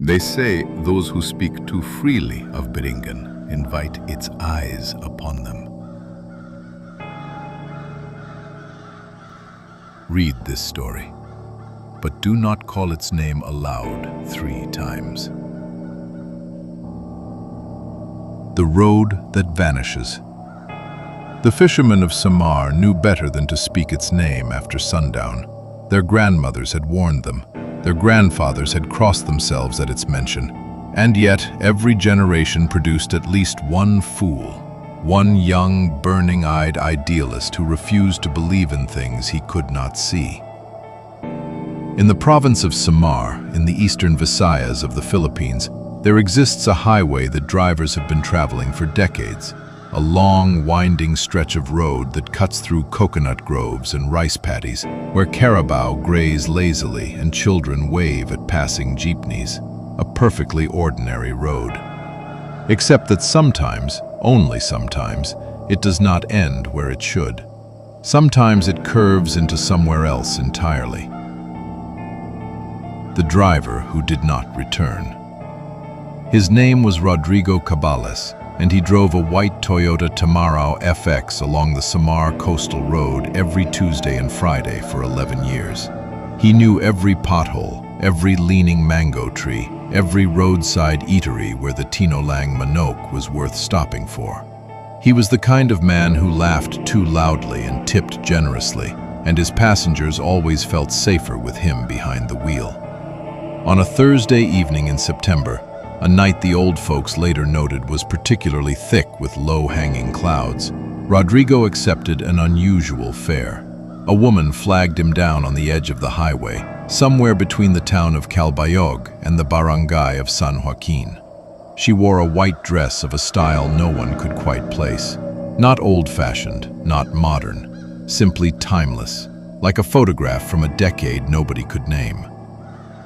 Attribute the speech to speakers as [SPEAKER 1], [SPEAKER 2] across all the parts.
[SPEAKER 1] They say those who speak too freely of Biringan invite its eyes upon them. Read this story, but do not call its name aloud 3 times. The Road That Vanishes. The fishermen of Samar knew better than to speak its name after sundown. Their grandmothers had warned them. Their grandfathers had crossed themselves at its mention. And yet, every generation produced at least one fool, one young, burning-eyed idealist who refused to believe in things he could not see. In the province of Samar, in the eastern Visayas of the Philippines, there exists a highway that drivers have been traveling for decades. A long, winding stretch of road that cuts through coconut groves and rice paddies, where carabao graze lazily and children wave at passing jeepneys. A perfectly ordinary road. Except that sometimes, only sometimes, it does not end where it should. Sometimes it curves into somewhere else entirely. The driver who did not return. His name was Rodrigo Cabales, and he drove a white Toyota Tamarao FX along the Samar coastal road every Tuesday and Friday for 11 years. He knew every pothole, every leaning mango tree, every roadside eatery where the tinolang manok was worth stopping for. He was the kind of man who laughed too loudly and tipped generously, and his passengers always felt safer with him behind the wheel. On a Thursday evening in September, a night the old folks later noted was particularly thick with low-hanging clouds, Rodrigo accepted an unusual fare. A woman flagged him down on the edge of the highway, somewhere between the town of Calbayog and the barangay of San Joaquin. She wore a white dress of a style no one could quite place. Not old-fashioned, not modern, simply timeless, like a photograph from a decade nobody could name.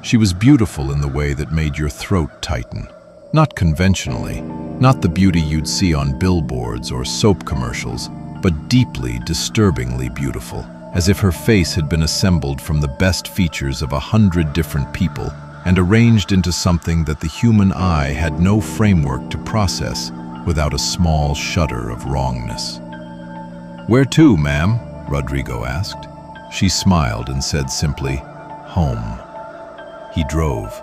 [SPEAKER 1] She was beautiful in the way that made your throat tighten. Not conventionally, not the beauty you'd see on billboards or soap commercials, but deeply, disturbingly beautiful, as if her face had been assembled from the best features of 100 different people and arranged into something that the human eye had no framework to process without a small shudder of wrongness. "Where to, ma'am?" Rodrigo asked. She smiled and said simply, "Home." He drove.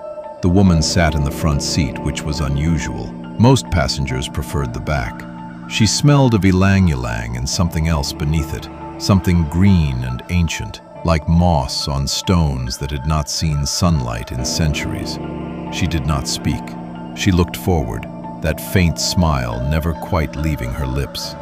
[SPEAKER 1] The woman sat in the front seat, which was unusual. Most passengers preferred the back. She smelled of ylang-ylang and something else beneath it, something green and ancient, like moss on stones that had not seen sunlight in centuries. She did not speak. She looked forward, that faint smile never quite leaving her lips.